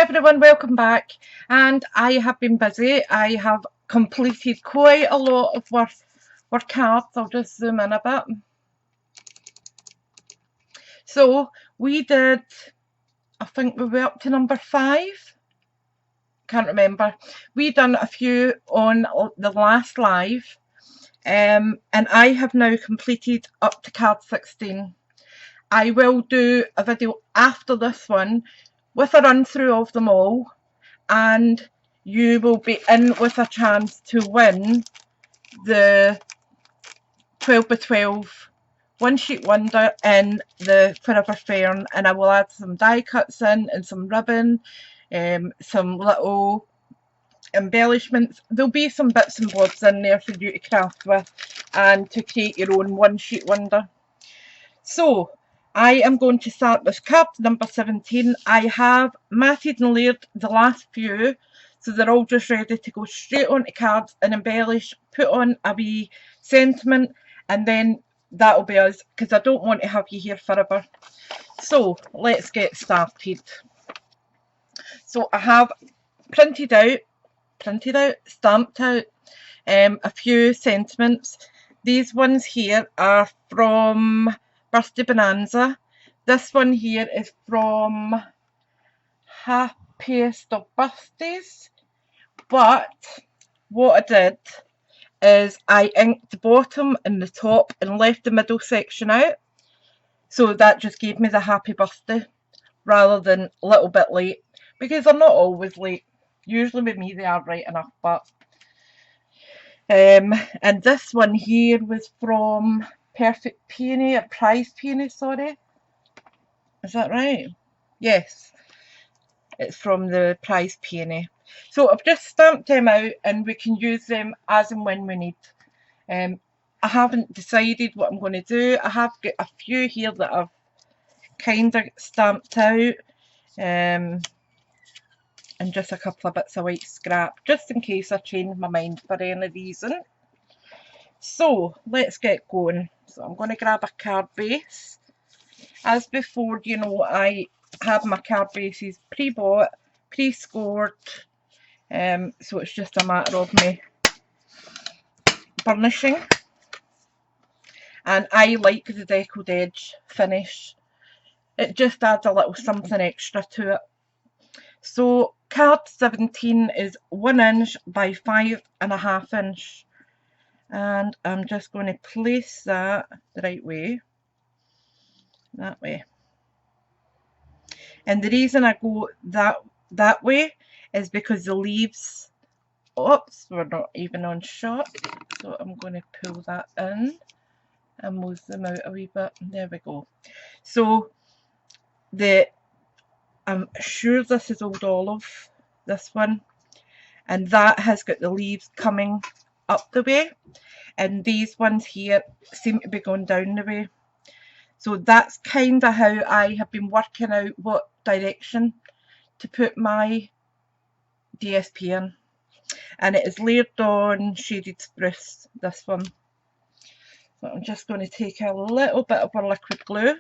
everyone, welcome back. And I have been busy. I have completed quite a lot of work cards. I'll just zoom in a bit. So we did, I think we were up to number 5. Can't remember. We done a few on the last live. And I have now completed up to card 16. I will do a video after this one with a run through of them all, and you will be in with a chance to win the 12x12 one sheet wonder in the Forever Fern, and I will add some die cuts in and some ribbon, some little embellishments. There'll be some bits and bobs in there for you to craft with and to create your own one sheet wonder. So I am going to start with card number 17. I have matted and layered the last few, so they're all just ready to go straight onto cards and embellish, put on a wee sentiment, and then that'll be us, because I don't want to have you here forever. So let's get started. So I have printed out, stamped out a few sentiments. These ones here are from Birthday Bonanza. This one here is from Happiest of Birthdays. But what I did is I inked the bottom and the top and left the middle section out. So that just gave me the happy birthday rather than a little bit late, because they're not always late. Usually with me they are right enough, but and this one here was from Perfect Peony, or Prize Peony, sorry. Is that right? Yes, it's from the Prize Peony. So I've just stamped them out and we can use them as and when we need. I haven't decided what I'm going to do. I have got a few here that I've kind of stamped out, and just a couple of bits of white scrap, just in case I change my mind for any reason. So let's get going. So I'm going to grab a card base. As before, you know, I have my card bases pre-bought, pre-scored, so it's just a matter of me burnishing. And I like the deckled edge finish. It just adds a little something extra to it. So card 17 is 1 inch by 5.5 inch. And I'm just going to place that the right way, that way. And the reason I go that way is because the leaves, oops, we're not even on shot, so I'm going to pull that in and move them out a wee bit. There we go. So I'm sure this is Old Olive, this one, and that has got the leaves coming up the way, and these ones here seem to be going down the way. So that's kind of how I have been working out what direction to put my DSP in. And it is layered on Shaded Spruce, this one. So I'm just going to take a little bit of our liquid glue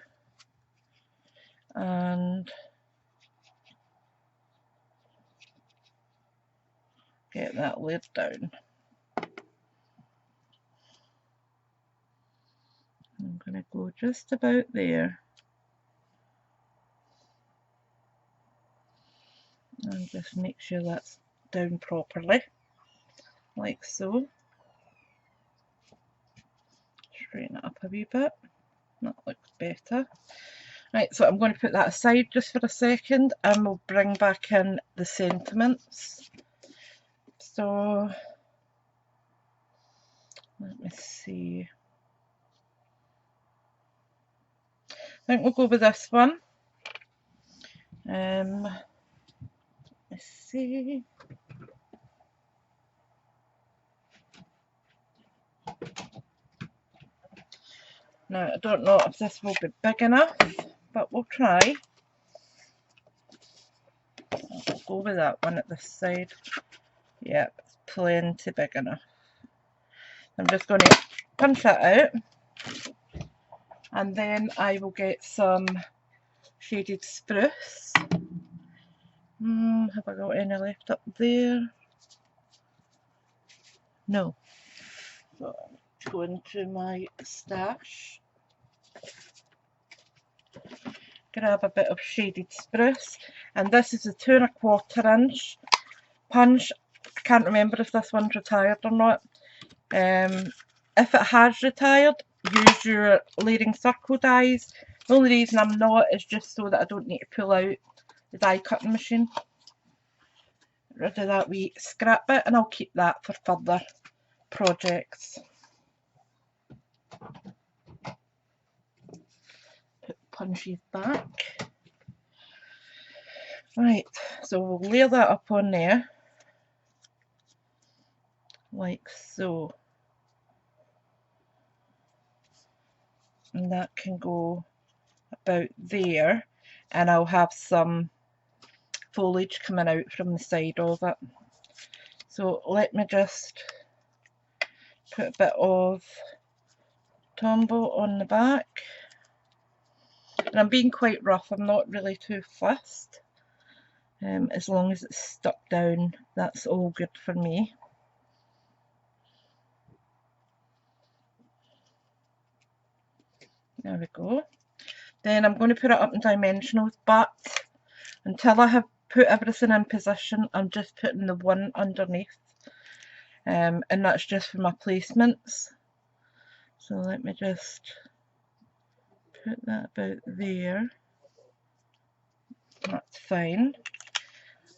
and get that laid down. I'm going to go just about there and just make sure that's down properly, like so. Straighten it up a wee bit. That looks better. Right, so I'm going to put that aside just for a second and we'll bring back in the sentiments. So let me see. I think we'll go with this one. Let's see. Now, I don't know if this will be big enough, but we'll try. I'll go with that one at this side. Yeah, it's plenty big enough. I'm just going to punch that out, and then I will get some Shaded Spruce. Have I got any left up there? No. So I'll go into my stash, grab a bit of shaded spruce, and this is a 2 1/4 inch punch. I can't remember if this one's retired or not. If it has retired, use your layering circle dies. The only reason I'm not is just so that I don't need to pull out the die cutting machine. Get rid of that wee scrap bit, and I'll keep that for further projects. Put punches back. Right, so we'll layer that up on there, like so. And that can go about there, and I'll have some foliage coming out from the side of it. So let me just put a bit of Tombow on the back. And I'm being quite rough, I'm not really too fussed. As long as it's stuck down, that's all good for me. There we go. Then I'm going to put it up in dimensionals, but until I have put everything in position, I'm just putting the one underneath. And that's just for my placements. So let me just put that about there. That's fine.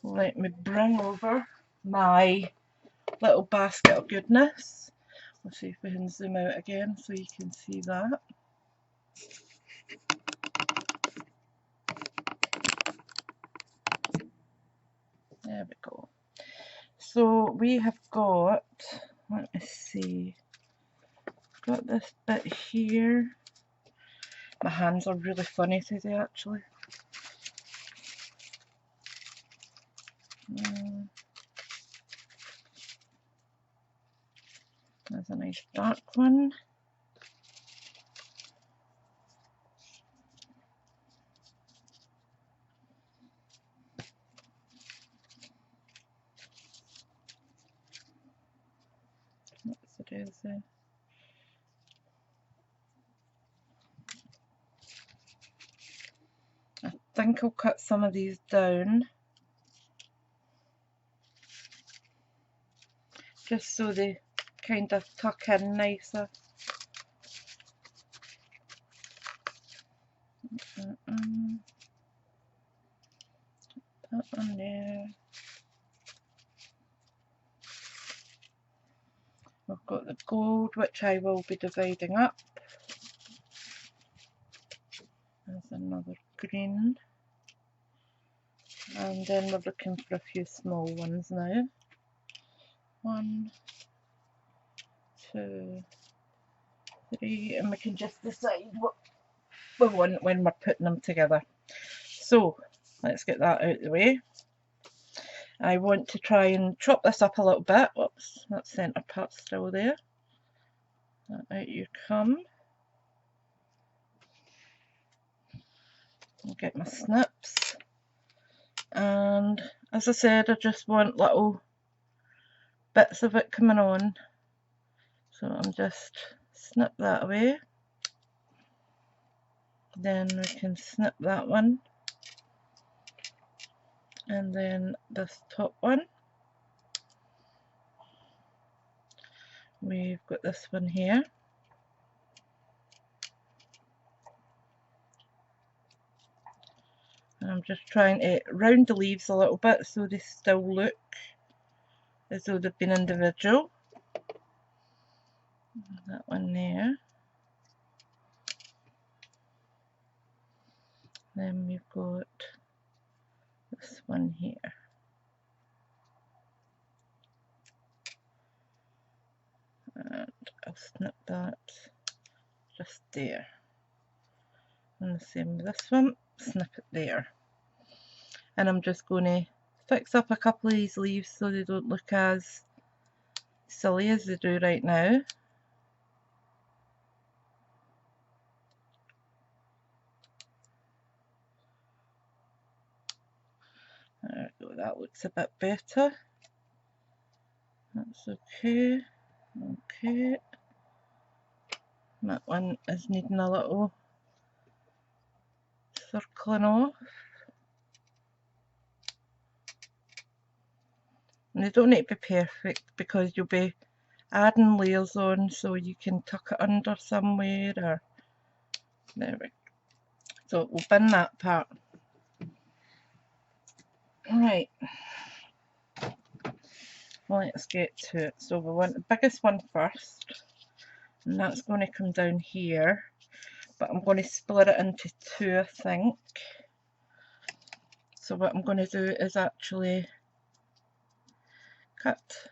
Let me bring over my little basket of goodness. Let's see if we can zoom out again so you can see that. There we go. So we have got, let me see, got this bit here. My hands are really funny today actually. There's a nice dark one. What's it is there? I think I'll cut some of these down just so they kind of tuck in nicer. That one there. We've got the gold, which I will be dividing up. There's another green. And then we're looking for a few small ones now. 1, 2, 3, and we can just decide what we want when we're putting them together. So let's get that out of the way. I want to try and chop this up a little bit. Oops, that centre part's still there. Out you come. I'll get my snips. And as I said, I just want little bits of it coming on. So I'm just snip that away. Then we can snip that one. And then this top one. We've got this one here. And I'm just trying to round the leaves a little bit so they still look as though they've been individual. That one there. Then we've got this one here. And I'll snip that just there. And the same with this one, snip it there. And I'm just going to fix up a couple of these leaves so they don't look as silly as they do right now. There So that looks a bit better. That's okay. Okay. That one is needing a little circling off. And they don't need to be perfect because you'll be adding layers on, so you can tuck it under somewhere, or there we go. So we'll bin that part. Right, let's get to it. So we want the biggest one first, and that's going to come down here, but I'm going to split it into two, I think. So what I'm going to do is actually cut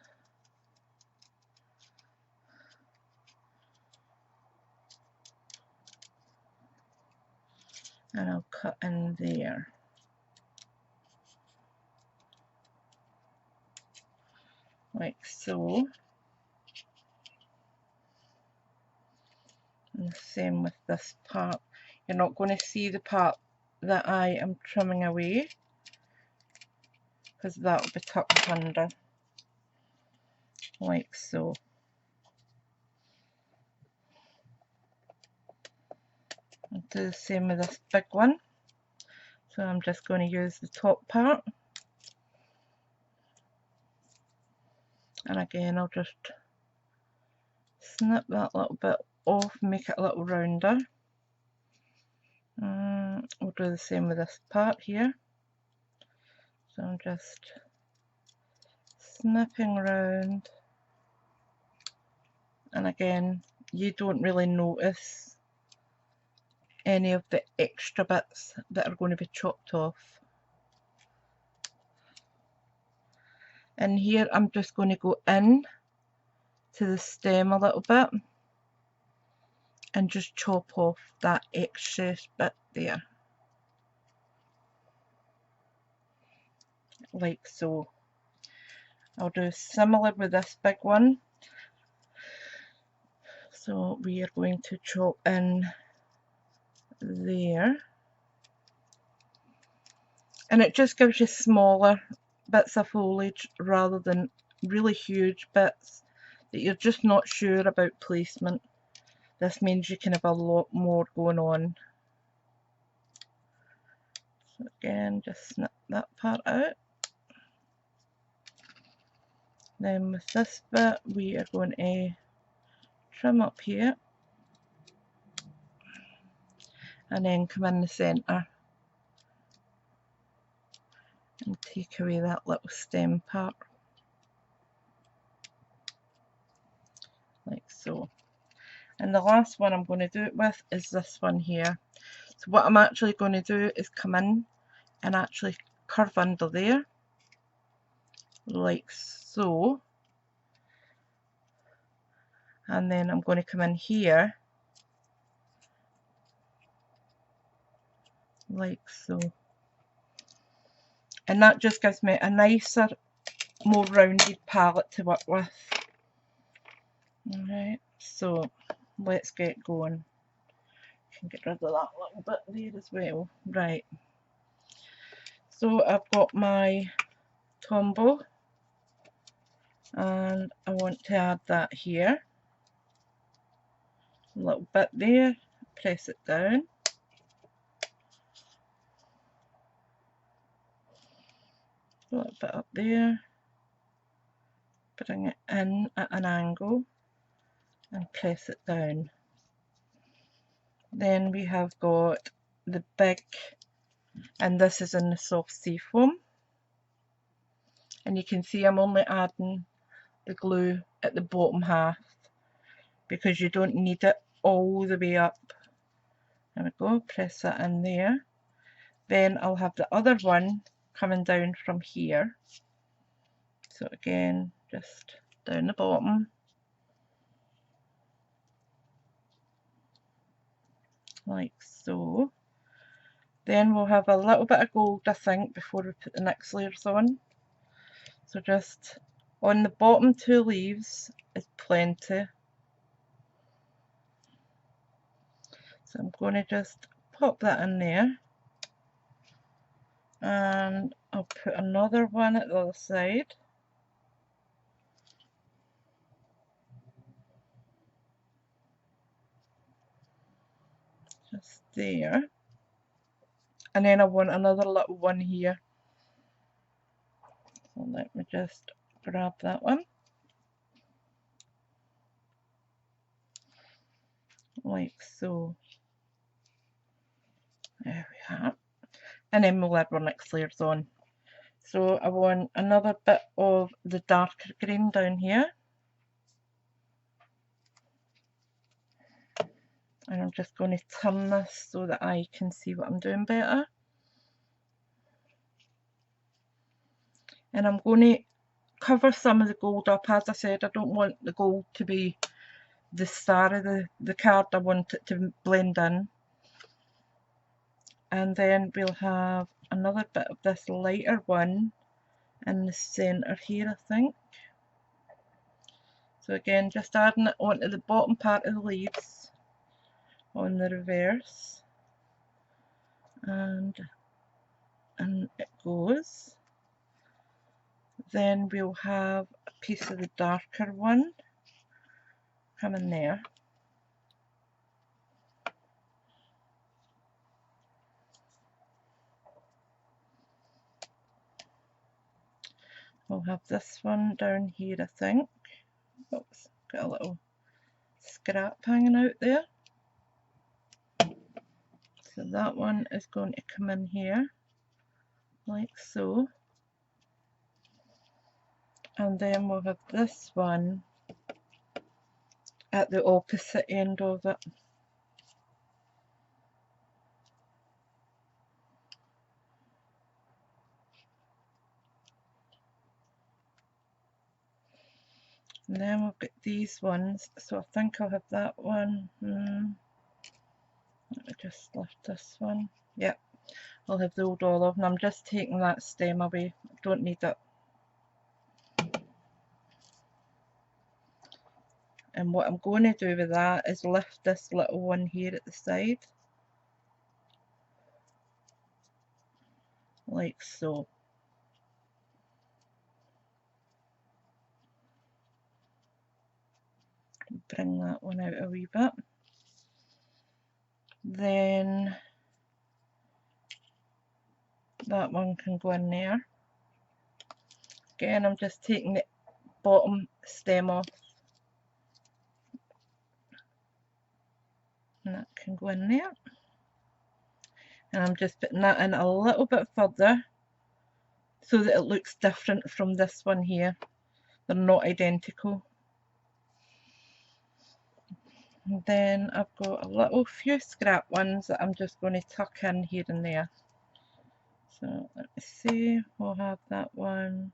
and I'll cut in there. Like so. And the same with this part. You're not going to see the part that I am trimming away, because that will be tucked under, like so. I'll do the same with this big one. So I'm just going to use the top part. And again, I'll just snip that little bit off, make it a little rounder. We'll do the same with this part here. So I'm just snipping around. And again, you don't really notice any of the extra bits that are going to be chopped off. And here I'm just going to go in to the stem a little bit and just chop off that excess bit there, like so. I'll do similar with this big one. So we are going to chop in there, and it just gives you smaller bits of foliage rather than really huge bits that you're just not sure about placement. This means you can have a lot more going on. So again, just snip that part out. Then with this bit, we are going to trim up here and then come in the centre and take away that little stem part, like so. And the last one I'm going to do it with is this one here. So what I'm actually going to do is come in and actually curve under there, like so. And then I'm going to come in here, like so. And that just gives me a nicer, more rounded palette to work with. Alright, so let's get going. Can get rid of that little bit there as well. Right, so I've got my Tombow and I want to add that here. A little bit there, press it down. A little bit up there, bring it in at an angle and press it down. Then we have got the big, and this is in the soft seafoam, and you can see I'm only adding the glue at the bottom half because you don't need it all the way up. There we go, press that in there. Then I'll have the other one coming down from here. So again, just down the bottom. Like so. Then we'll have a little bit of gold, I think, before we put the next layers on. So just on the bottom two leaves is plenty. So I'm going to just pop that in there. and I'll put another one at the other side. Just there. And then I want another little one here. So let me just grab that one. Like so. There we are. And then we'll add our next layers on. So I want another bit of the darker green down here. And I'm just going to turn this so that I can see what I'm doing better. And I'm going to cover some of the gold up. As I said, I don't want the gold to be the star of the card. I want it to blend in. And then we'll have another bit of this lighter one in the centre here, I think. So again, just adding it onto the bottom part of the leaves on the reverse, and it goes. Then we'll have a piece of the darker one come in there. We'll have this one down here, I think. Oops, got a little scrap hanging out there. So that one is going to come in here, like so. And then we'll have this one at the opposite end of it. And then we've got these ones, so I think I'll have that one. Let me just lift this one. Yep, I'll have the old olive, and I'm just taking that stem away. I don't need it. And what I'm going to do with that is lift this little one here at the side, like so. Bring that one out a wee bit. Then that one can go in there. Again, I'm just taking the bottom stem off, and that can go in there. And I'm just putting that in a little bit further so that it looks different from this one here. They're not identical. And then I've got a little few scrap ones that I'm just going to tuck in here and there. So let me see, we'll have that one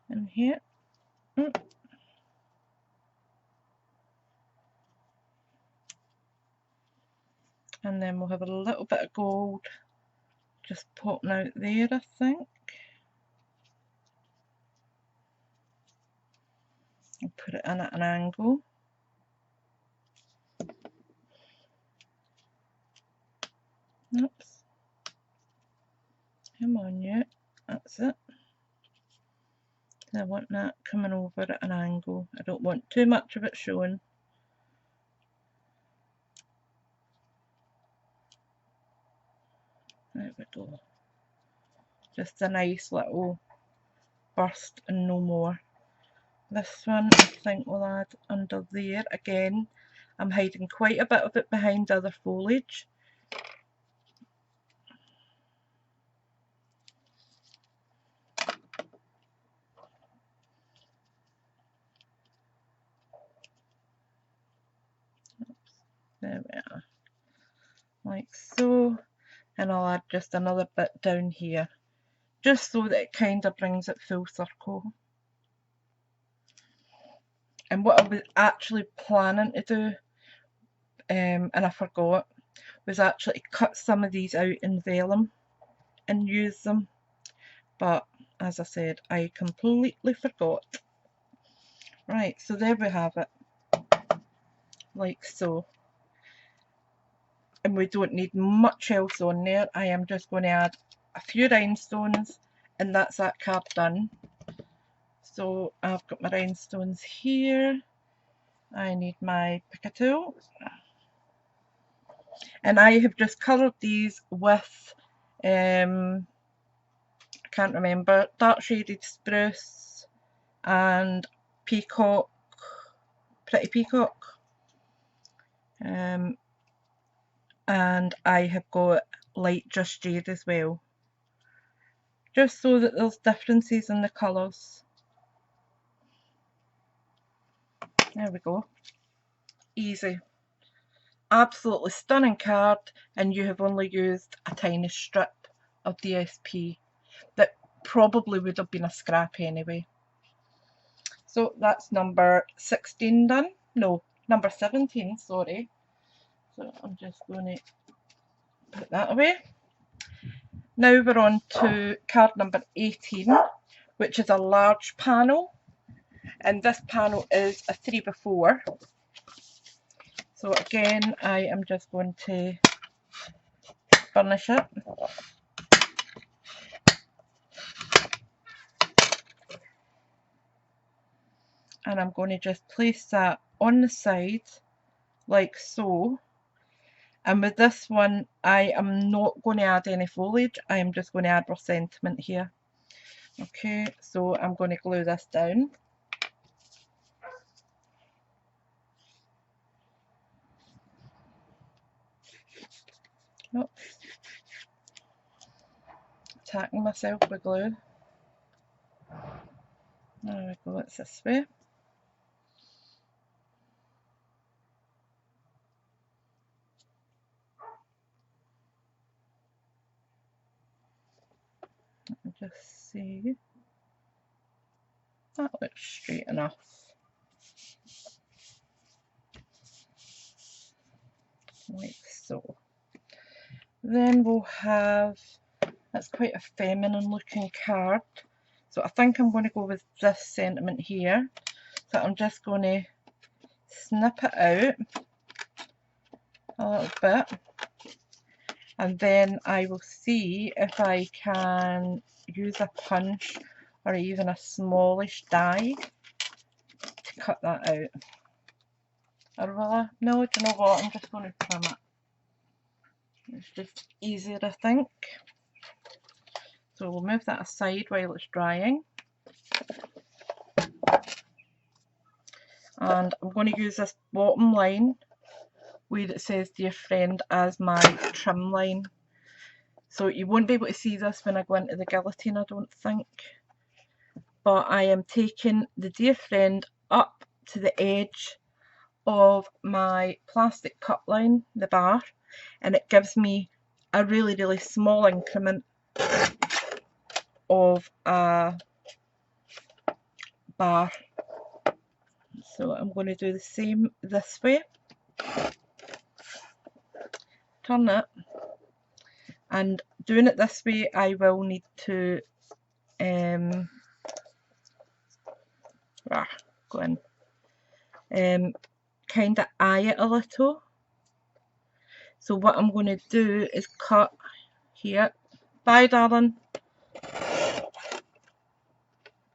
in here. And then we'll have a little bit of gold just popping out there, I think. I'll put it in at an angle. Oops. Come on, you. That's it. I want that coming over at an angle. I don't want too much of it showing. There we go. Just a nice little burst and no more. This one I think we'll add under there. Again, I'm hiding quite a bit of it behind other foliage. Oops, there we are. Like so. And I'll add just another bit down here, just so that it kind of brings it full circle. And what I was actually planning to do, and I forgot, was actually cut some of these out in vellum and use them. But as I said, I completely forgot. Right, so there we have it, like so. And we don't need much else on there. I am just going to add a few rhinestones, and that's that card done. So I've got my rhinestones here. I need my picker tool, and I have just coloured these with I can't remember, dark shaded spruce and peacock, pretty peacock, and I have got light just jade as well, just so that there's differences in the colours. There we go. Easy. Absolutely stunning card, and you have only used a tiny strip of DSP that probably would have been a scrap anyway. So that's number 16 done. No, number 17, sorry. So I'm just going to put that away. Now we're on to card number 18, which is a large panel, and this panel is a 3x4. So again, I am just going to burnish it. And I'm going to just place that on the side like so. And with this one, I am not going to add any foliage, I am just going to add raw sentiment here. Okay, so I'm going to glue this down. Oops. Attacking myself with glue. There we go, it's this way. Let me just see. That looks straight enough. Like so. Then we'll have, that's quite a feminine looking card. So I think I'm going to go with this sentiment here. So I'm just going to snip it out a little bit, and then I will see if I can use a punch or even a smallish die to cut that out. Or will I? No, do you know what? I'm just going to trim it. It's just easier, I think. So we'll move that aside while it's drying. And I'm going to use this bottom line where it says dear friend as my trim line. So you won't be able to see this when I go into the guillotine, I don't think. But I am taking the dear friend up to the edge of my plastic cut line, the bar, and it gives me a really, really small increment of a bar. So I'm going to do the same this way. Turn it, and doing it this way I will need to go in, kind of eye it a little. So what I'm going to do is cut here. Bye darling.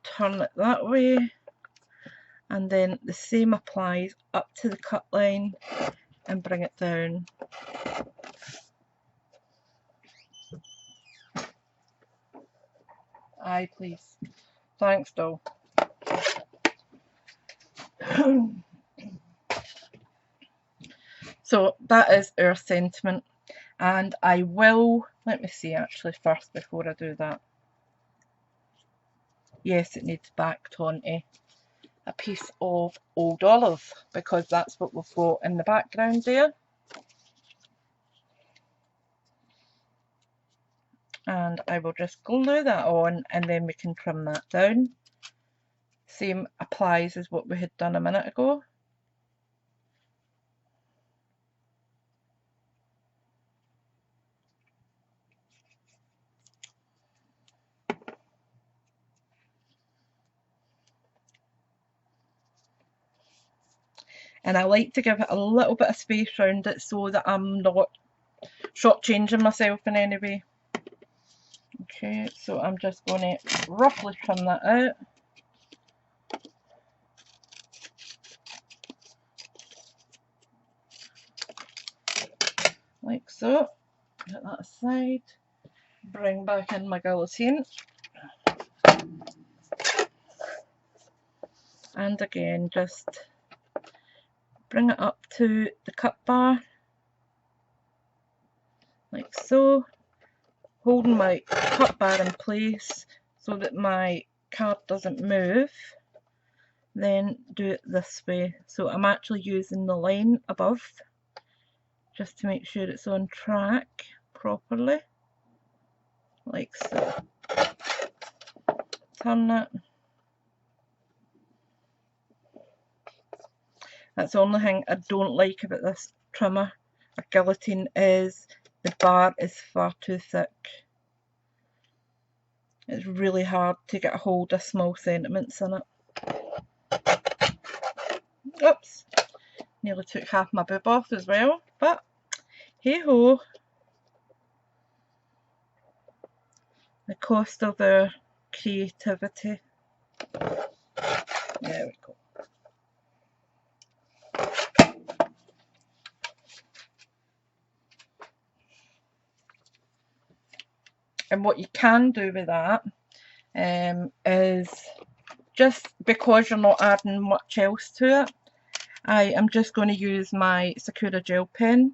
Turn it that way, and then the same applies up to the cut line and bring it down. Aye please. Thanks doll. So that is our sentiment, and I will, let me see actually first before I do that. Yes, it needs backed onto a piece of old olive because that's what we've got in the background there. And I will just glue that on, and then we can trim that down. Same applies as what we had done a minute ago. And I like to give it a little bit of space around it so that I'm not shortchanging myself in any way. Okay, so I'm just going to roughly trim that out. Like so. Put that aside. Bring back in my guillotine. And again, just bring it up to the cut bar. Like so. Holding my cut bar in place so that my card doesn't move. Then do it this way. So I'm actually using the line above just to make sure it's on track properly. Like so. Turn it. That's the only thing I don't like about this trimmer or guillotine is the bar is far too thick. It's really hard to get a hold of small sentiments in it. Oops, nearly took half my boob off as well, but hey ho. The cost of their creativity. There we go. And what you can do with that is, just because you're not adding much else to it, I am just going to use my Sakura gel pen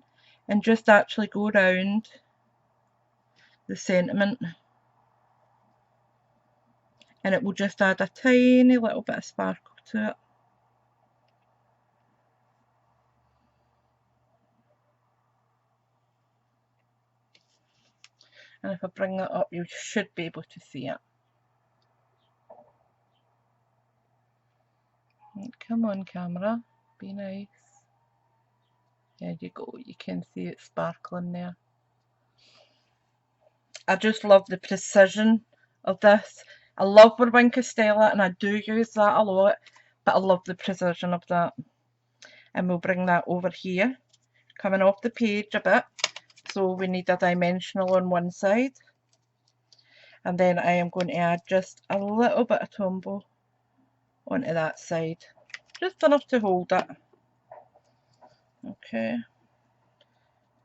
and just actually go around the sentiment, and it will just add a tiny little bit of sparkle to it. And if I bring that up, you should be able to see it. Come on, camera, be nice. There you go, you can see it sparkling there. I just love the precision of this. I love Word Castella and I do use that a lot, but I love the precision of that. And we'll bring that over here, coming off the page a bit. So we need a dimensional on one side. And then I am going to add just a little bit of Tombow onto that side. Just enough to hold it. Okay.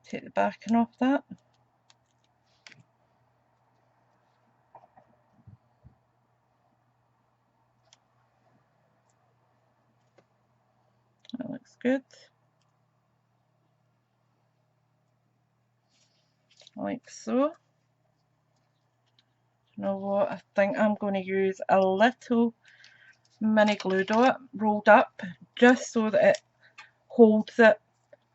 Take the backing off that. That looks good. Like so. You know what? I think I'm going to use a little mini glue dot rolled up just so that it holds it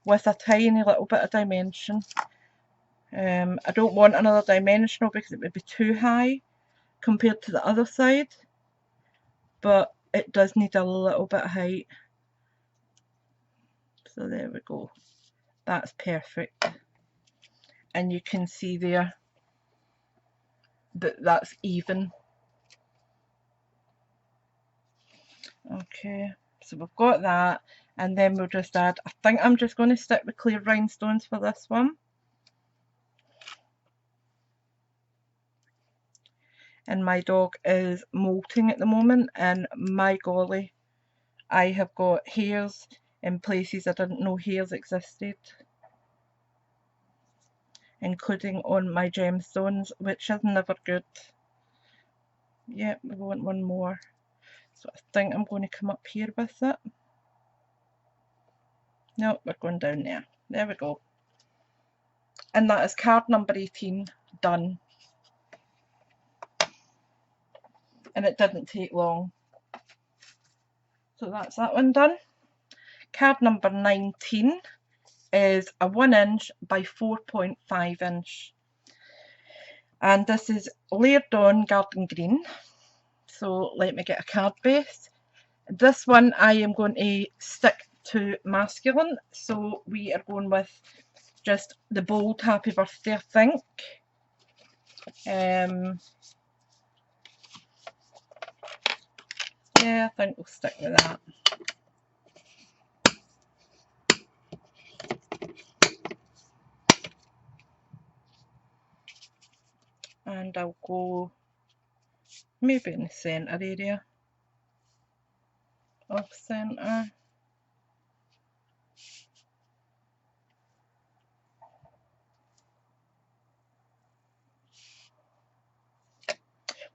with a tiny little bit of dimension. I don't want another dimensional because it would be too high compared to the other side, but it does need a little bit of height. So there we go. That's perfect. And you can see there that that's even. Okay, so we've got that, and then we'll just add, I think I'm just going to stick with clear rhinestones for this one. And my dog is molting at the moment, and my golly, I have got hairs in places I didn't know hairs existed, including on my gemstones, which is never good. Yep, we want one more. So I think I'm going to come up here with it. No, we're going down there. There we go. And that is card number 18 done. And it didn't take long. So that's that one done. Card number 19 is a 1 inch by 4.5 inch. And this is layered on garden green. So let me get a card base. This one I am going to stick to masculine. So we are going with just the bold happy birthday, I think. Yeah, I think we'll stick with that. And and I'll go maybe in the centre area of centre.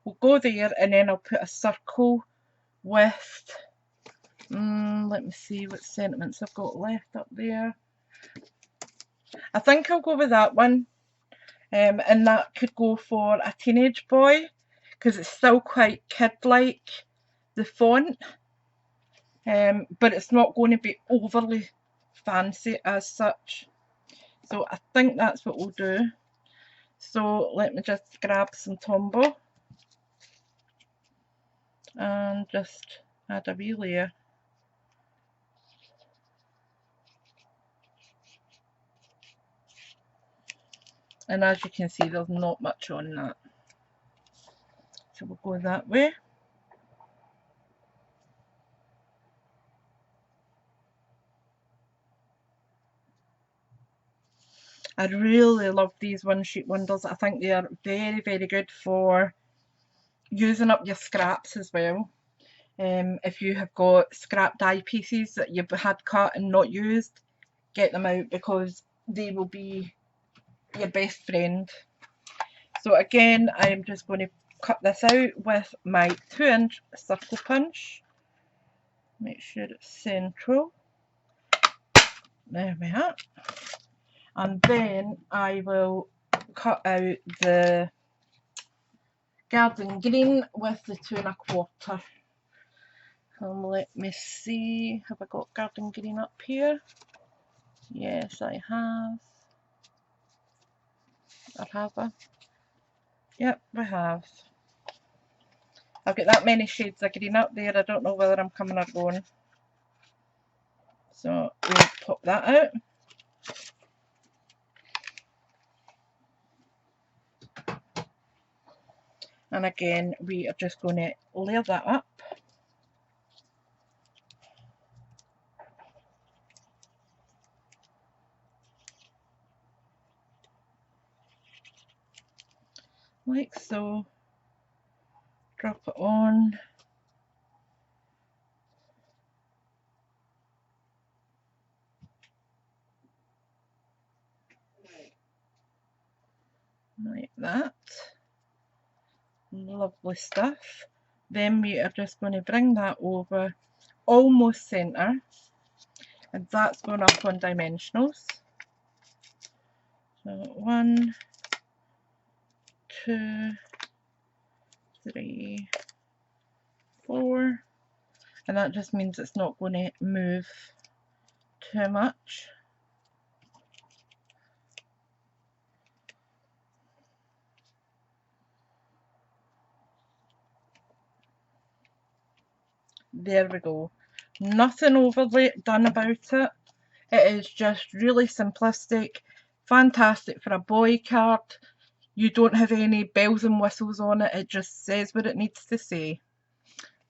We'll go there, and then I'll put a circle with, let me see what sentiments I've got left up there. I think I'll go with that one, and that could go for a teenage boy, because it's still quite kid-like, the font, but it's not going to be overly fancy as such. So I think that's what we'll do. So let me just grab some Tombow and just add a wee layer. And as you can see, there's not much on that. So we'll go that way. I really love these one sheet wonders. I think they are very, very good for using up your scraps as well. If you have got scrap die pieces that you've had cut and not used, get them out, because they will be your best friend. So again, I'm just going to cut this out with my 2-inch circle punch. Make sure it's central. There we are. And then I will cut out the garden green with the 2 1/4. Let me see, have I got garden green up here? Yes, I have. Or have I? Yep, I have. I've got that many shades of green up there, I don't know whether I'm coming or going. So we'll pop that out. And again, we are just going to layer that up. Like so. Drop it on. Like that. Lovely stuff. Then we are just going to bring that over almost centre, and that's going up on dimensionals. So 1, 2, 3, 4, and that just means it's not going to move too much. There we go. Nothing overly done about it. It is just really simplistic, fantastic for a boy card. You don't have any bells and whistles on it, it just says what it needs to say.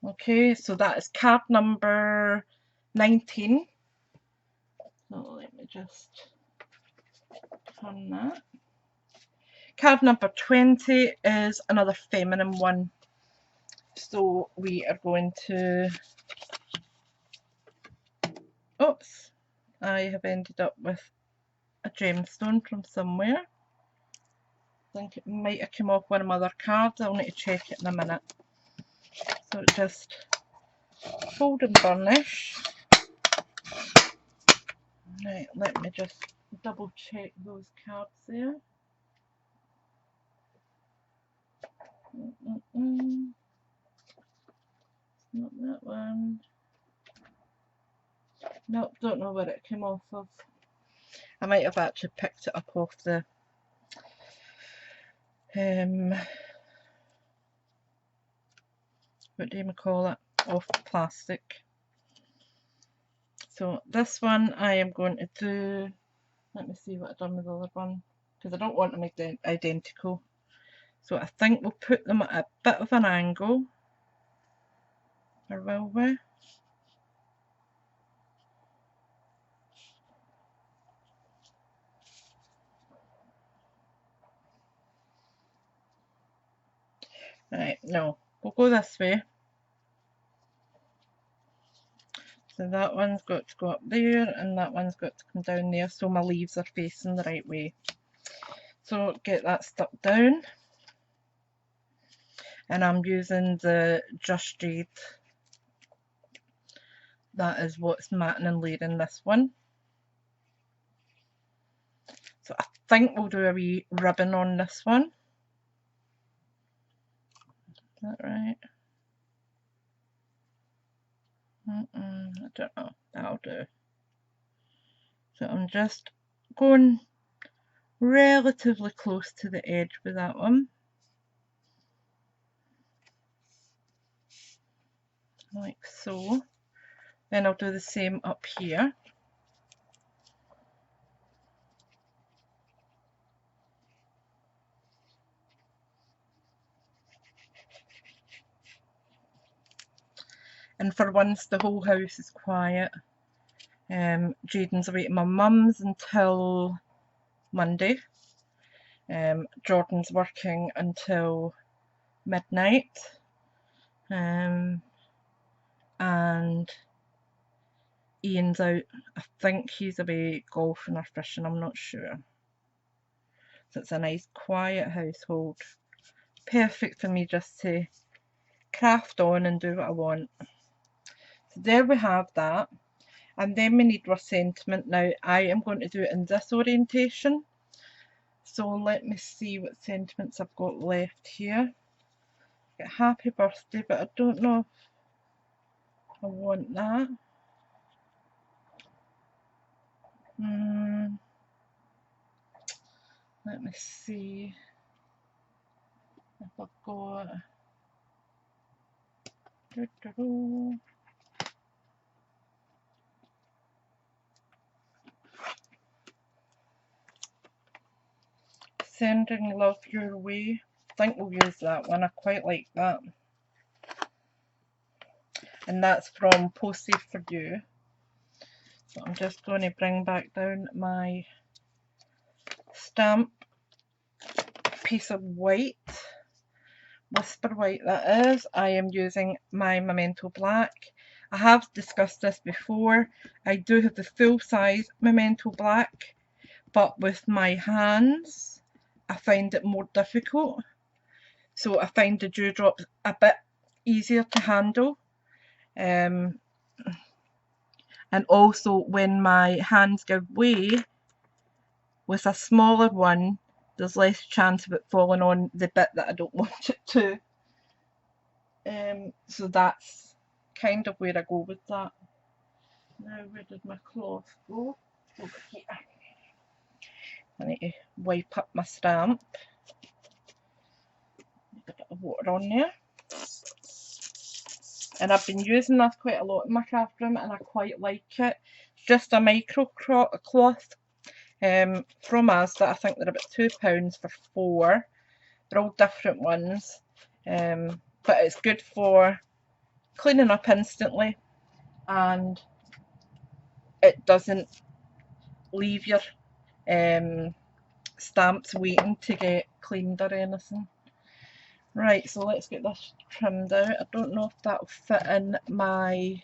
Okay, so that is card number 19. So let me just turn that. Card number 20 is another feminine one. So we are going to, oops, I have ended up with a gemstone from somewhere. I think it might have come off one of my other cards. I'll need to check it in a minute. So just fold and burnish. Right, let me just double check those cards there. Not that one. Nope, don't know where it came off of. I might have actually picked it up off the what do you call it? Off plastic. So this one I am going to do, let me see what I've done with the other one, because I don't want them identical. So I think we'll put them at a bit of an angle, or will we? Right, no, we'll go this way. So that one's got to go up there and that one's got to come down there so my leaves are facing the right way. So get that stuck down. And I'm using the Just Jade. That is what's matting and layering this one. So I think we'll do a wee ribbon on this one. Is that right? I don't know. That'll do. So I'm just going relatively close to the edge with that one. Like so. Then I'll do the same up here. And for once the whole house is quiet. Jaden's away to my mum's until Monday. Jordan's working until midnight. And Ian's out. I think he's away golfing or fishing, I'm not sure. So it's a nice quiet household. Perfect for me just to craft on and do what I want. So there we have that. And then we need our sentiment. Now I am going to do it in this orientation. So let me see what sentiments I've got left here. Got happy birthday, but I don't know if I want that. Let me see if I've got Sending Love Your Way. I think we'll use that one. I quite like that. And that's from Posted For You. So I'm just going to bring back down my stamp piece of white. Whisper White that is. I am using my Memento Black. I have discussed this before. I do have the full size Memento Black, but with my hands I find it more difficult. So I find the dewdrops a bit easier to handle. And also when my hands give way with a smaller one, there's less chance of it falling on the bit that I don't want it to. So that's kind of where I go with that. Now where did my cloth go? Over here. I need to wipe up my stamp. A bit of water on there. And I've been using this quite a lot in my craft room and I quite like it. It's just a micro cloth from Asda. I think they're about £2 for 4. They're all different ones. But it's good for cleaning up instantly and it doesn't leave your stamps waiting to get cleaned or anything. Right, so let's get this trimmed out. I don't know if that'll fit in my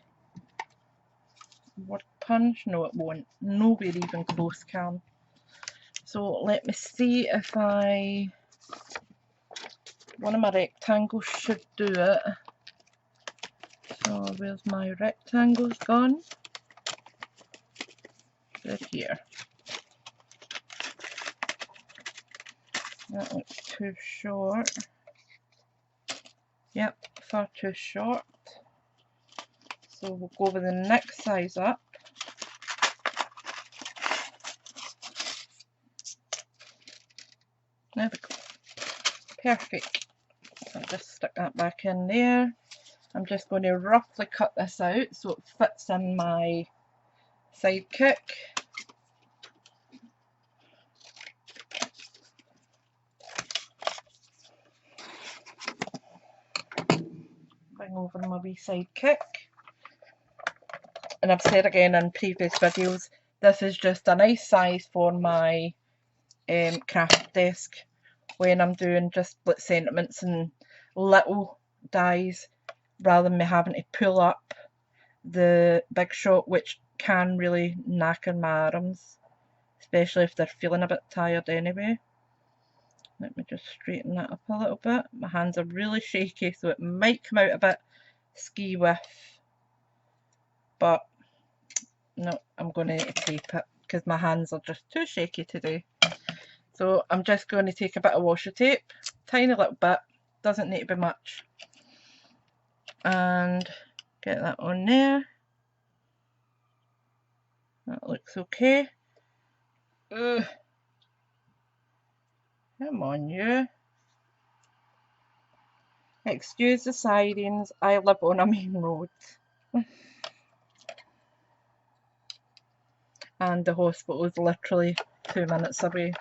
word punch. No, it won't. Nowhere even close can. So let me see if one of my rectangles should do it. So where's my rectangles gone? They're here. That looks too short. Yep, far too short. So we'll go with the next size up. There we go. Perfect. I'll just stick that back in there. I'm just going to roughly cut this out so it fits in my sidekick. Bring over my wee sidekick. And I've said again in previous videos, this is just a nice size for my craft desk when I'm doing just split sentiments and little dies rather than me having to pull up the big shot, which can really knacker my arms, especially if they're feeling a bit tired anyway. Let me just straighten that up a little bit. My hands are really shaky, so it might come out a bit ski whiff, but no, I'm going to tape it because my hands are just too shaky today. So I'm just going to take a bit of washi tape, tiny little bit, doesn't need to be much, and get that on there. That looks okay. Ugh. Come on, you. Excuse the sirens, I live on a main road. And the hospital is literally 2 minutes away.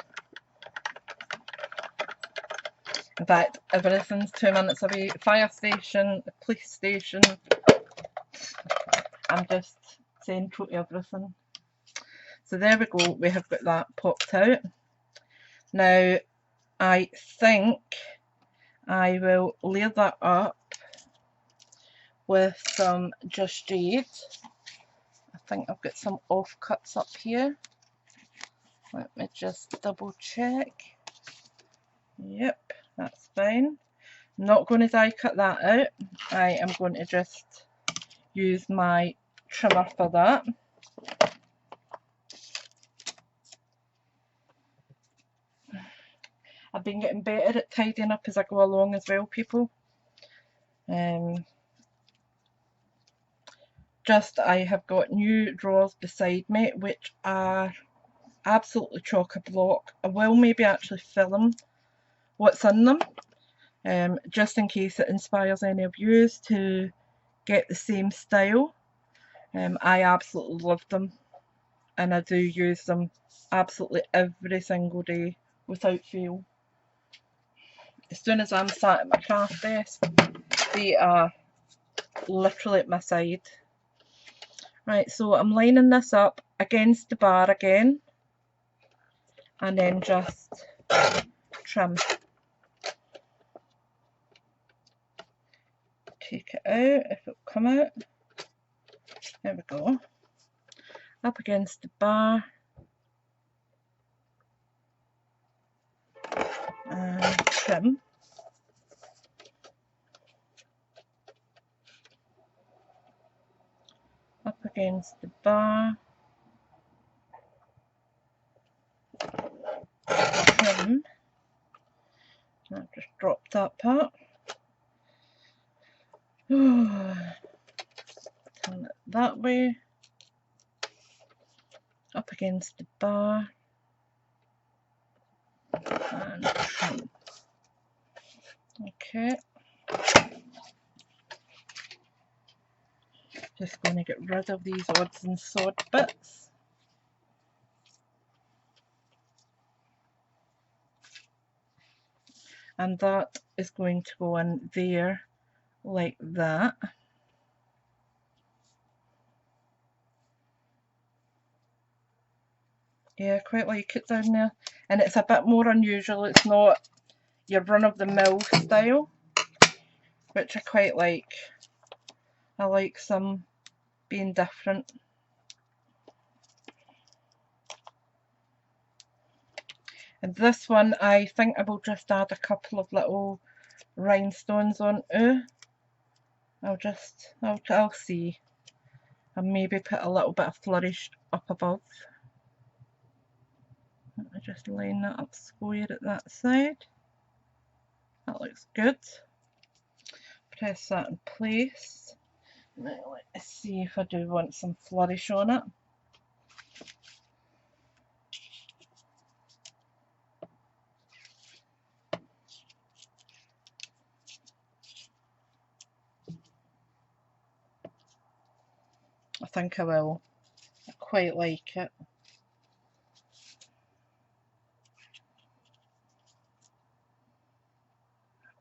In fact, everything's 2 minutes away. Fire station, police station. I'm just central to everything. So there we go, we have got that popped out. Now, I think I will layer that up with some Just Jade. I think I've got some offcuts up here. Let me just double check. Yep, that's fine. I'm not going to die cut that out. I am going to just use my trimmer for that. I've been getting better at tidying up as I go along as well, people. I have got new drawers beside me which are absolutely chock-a-block. I will maybe actually film what's in them, just in case it inspires any of you to get the same style. I absolutely love them and I do use them absolutely every single day without fail. As soon as I'm sat at my craft desk, they are literally at my side. Right, so I'm lining this up against the bar again and then just trim. Take it out, if it'll come out. There we go. Up against the bar and trim. Up against the bar, trim. I've just dropped that part. Turn it that way. Up against the bar and trim. Okay. Just going to get rid of these odds and sod bits. And that is going to go in there like that. Yeah, I quite like it down there. And it's a bit more unusual, it's not your run-of-the-mill style, which I quite like. I like some being different. And this one, I think I will just add a couple of little rhinestones on too. I'll see. And maybe put a little bit of flourish up above. Let me just line that up square at that side. That looks good. Press that in place. Now let's see if I do want some flourish on it. I think I will. I quite like it.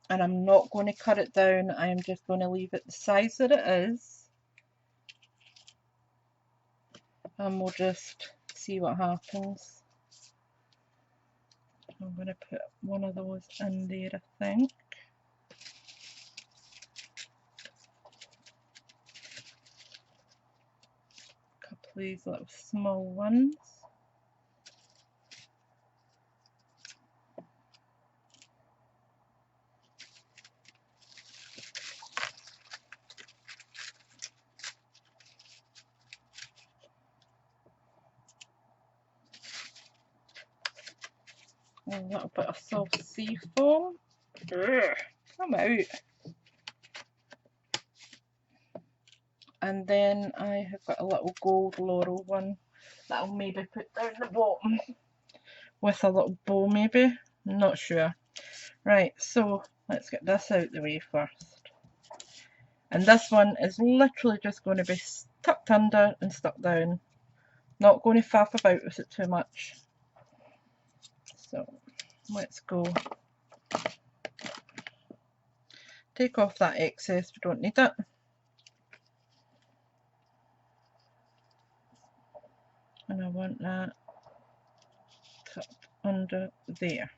And I'm not going to cut it down, I am just going to leave it the size that it is. And we'll just see what happens. I'm going to put one of those in there, I think. these little small ones. A little bit of soft sea foam. Come out. And then I have got a little gold laurel one that I'll maybe put down the bottom with a little bow maybe. I'm not sure. Right, so let's get this out the way first. And this one is literally just going to be tucked under and stuck down. Not going to faff about with it too much. So let's go. Take off that excess, we don't need it. And I want that tucked under there.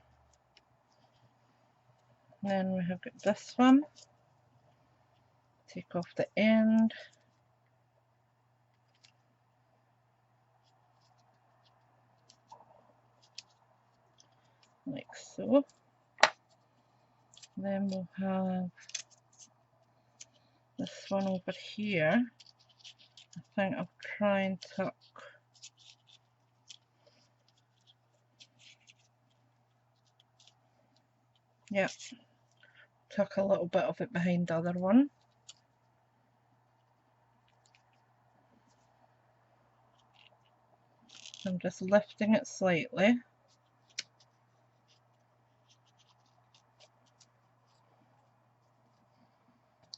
And then we have got this one. Take off the end. Like so. Then we'll have this one over here. I think I'll try and tuck tuck a little bit of it behind the other one. I'm just lifting it slightly.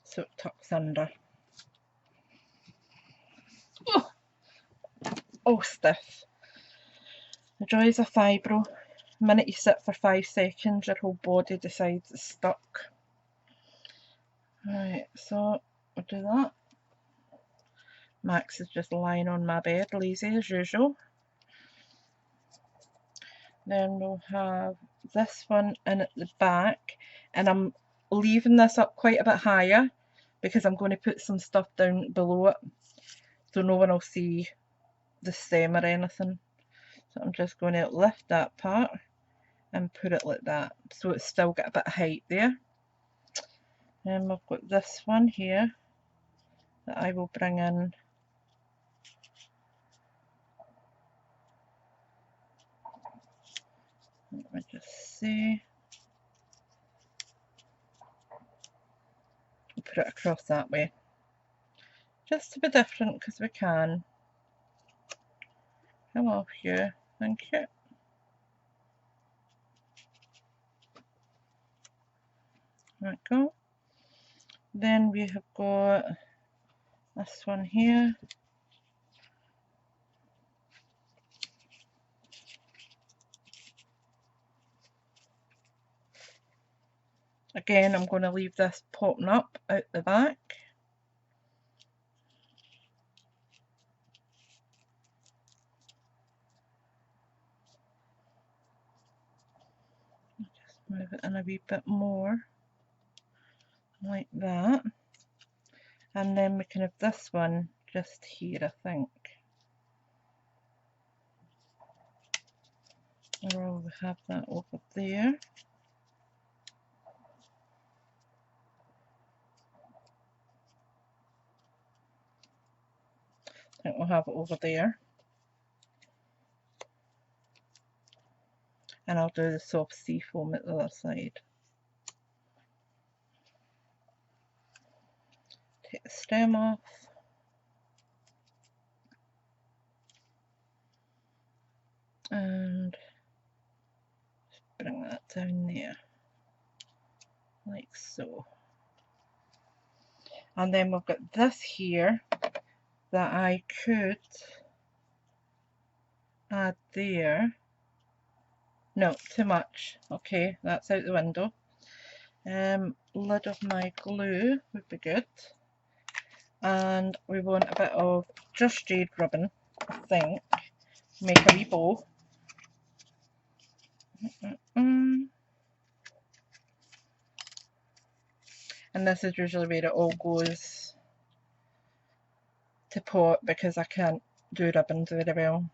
So it tucks under. Oh, stiff. The joys of fibro. The minute you sit for 5 seconds, your whole body decides it's stuck. Right, so we'll do that. Max is just lying on my bed, lazy as usual. Then we'll have this one in at the back, and I'm leaving this up quite a bit higher because I'm going to put some stuff down below it so no one will see the stem or anything. So I'm just going to lift that part and put it like that so it's still got a bit of height there. Then we've got this one here that I will bring in let me just see. We'll put it across that way just to be different because we can. Come off here, thank you. There we go. Then we have got this one here. Again, I'm going to leave this popping up out the back. Just move it in a wee bit more, like that. And then we can have this one just here, I think. Or we'll have that over there. I think we'll have it over there. And I'll do the soft sea foam at the other side. Take the stem off. And just bring that down there. Like so. And then we've got this here that I could add there. No, too much. Okay, that's out the window. Lid of my glue would be good. And we want a bit of just jade ribbon, I think. Make a wee bow. And this is usually where it all goes to pot because I can't do ribbons very well.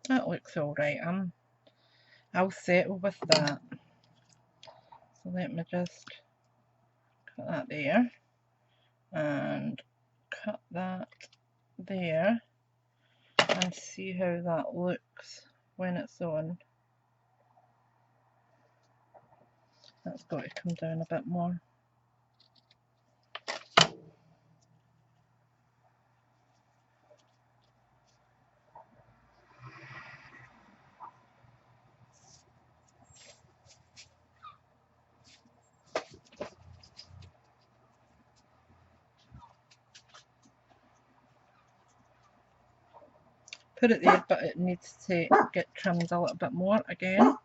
That looks alright. I'll settle with that. So let me just cut that there and cut that there and see how that looks when it's on. That's got to come down a bit more. Put it there, but it needs to get trimmed a little bit more again.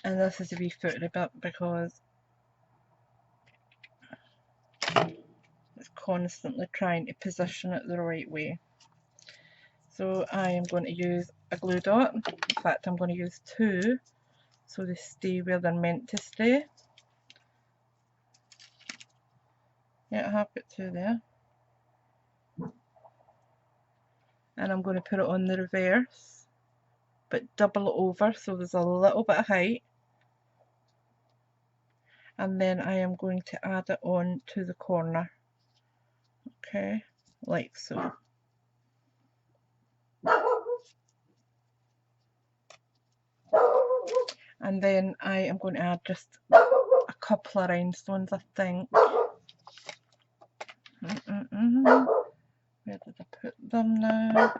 And this is a wee footery bit because it's constantly trying to position it the right way. So I am going to use a glue dot. In fact, I'm going to use two so they stay where they're meant to stay. Yeah, I have got two there. And I'm going to put it on the reverse, but double it over so there's a little bit of height. And then I am going to add it on to the corner. Okay, like so. And then I am going to add just a couple of rhinestones, I think. Where did I put them now?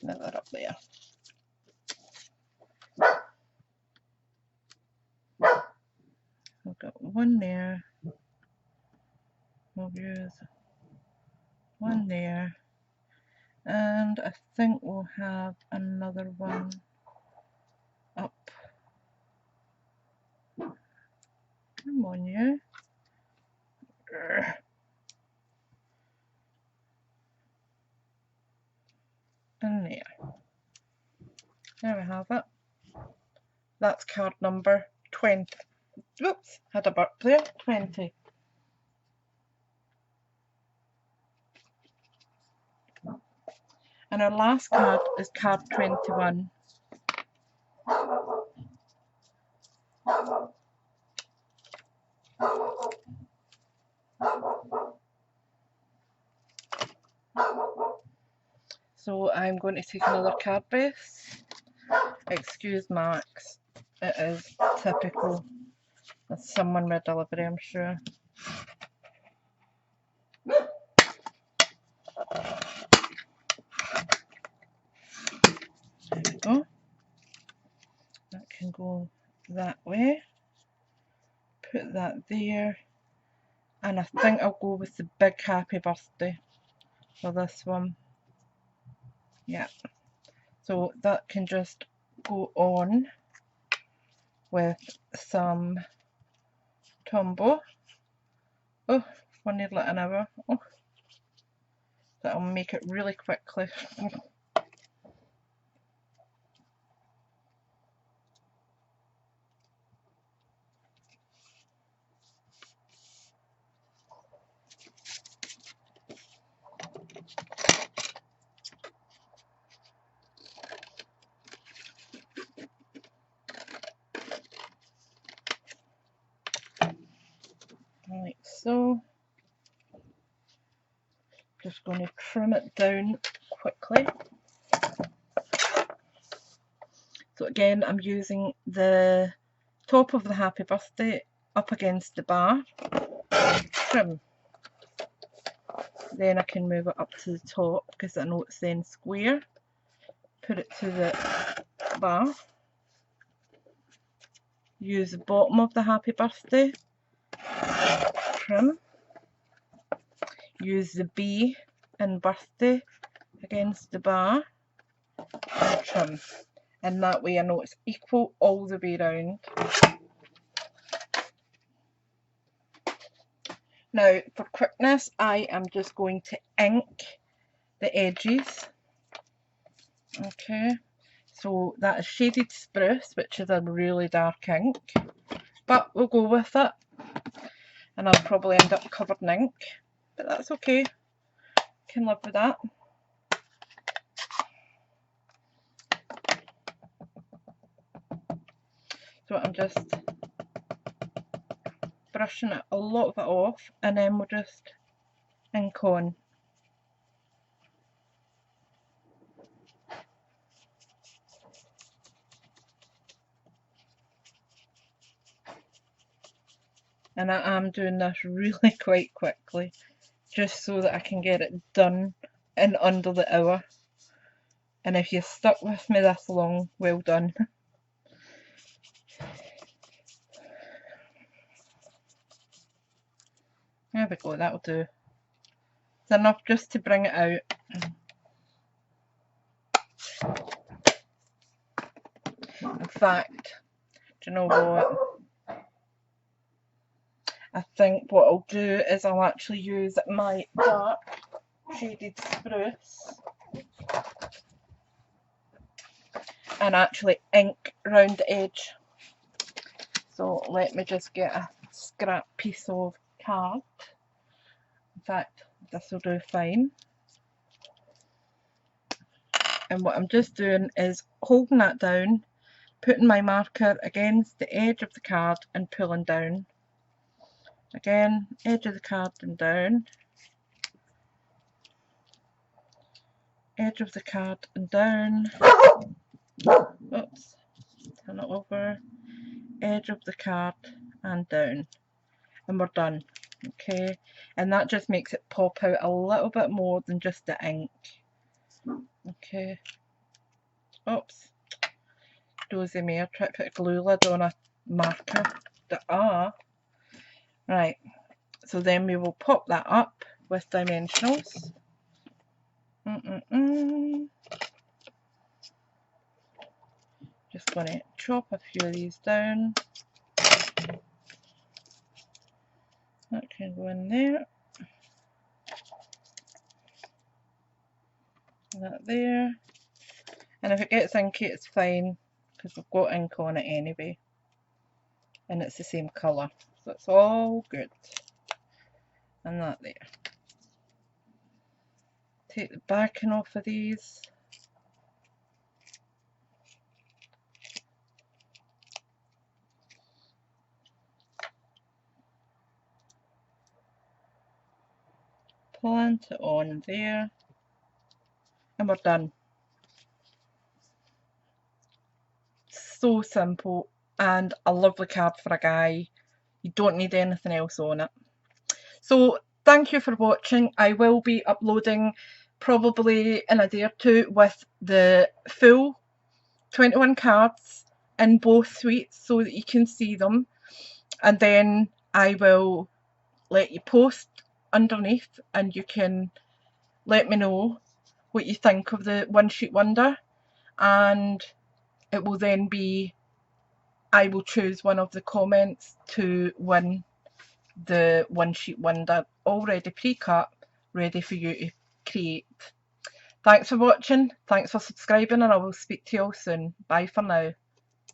No, they're up there. I've got one there. We'll use one there. And I think we'll have another one up. Come on, you. And there. There we have it. That's card number 20. Oops, had a burp there. 20. And our last card is card 21. So I'm going to take another card base. Excuse Max, it is typical. That's someone with delivery, I'm sure. There we go. That can go that way. Put that there. And I think I'll go with the big happy birthday for this one. Yeah. So that can just go on with some Tombow. Oh, we're nearly an hour. Oh. That'll make it really quickly. Like so. Just going to trim it down quickly. So again, I'm using the top of the happy birthday up against the bar. Trim. Then I can move it up to the top because I know it's then square. Put it to the bar. Use the bottom of the happy birthday. Trim. Use the B in birthday against the bar. And trim. And that way I know it's equal all the way around. Now for quickness I am just going to ink the edges. Okay, so that is Shaded Spruce, which is a really dark ink, but we'll go with it, and I'll probably end up covered in ink, but that's okay, can live with that. So I'm just brushing a lot of it off, and then we'll just ink on. And I am doing this really quite quickly, just so that I can get it done in under the hour. And if you've stuck with me this long, well done. There we go, that'll do. It's enough just to bring it out. In fact, do you know what? I think what I'll do is I'll actually use my dark Shaded Spruce and actually ink round the edge. So let me just get a scrap piece of card. In fact, this will do fine. And what I'm just doing is holding that down, putting my marker against the edge of the card and pulling down. Again, edge of the card and down, edge of the card and down, oops, turn it over, edge of the card and down, and we're done. Okay, and that just makes it pop out a little bit more than just the ink. Okay, oops, dozy mare, try to put a glue lid on a marker. Right, so then we will pop that up with dimensionals. Just going to chop a few of these down. That can go in there. That there. And if it gets inky, it's fine, because we've got ink on it anyway. And it's the same colour. So it's all good. And that there. Take the backing off of these. Plant it on there. And we're done. So simple and a lovely card for a guy. You don't need anything else on it. So thank you for watching. I will be uploading probably in a day or two with the full 21 cards in both suites so that you can see them, and then I will let you post underneath and you can let me know what you think of the One Sheet Wonder, and it will then be, I will choose one of the comments to win the One Sheet Wonder already pre-cut, ready for you to create. Thanks for watching, thanks for subscribing, and I will speak to you all soon. Bye for now.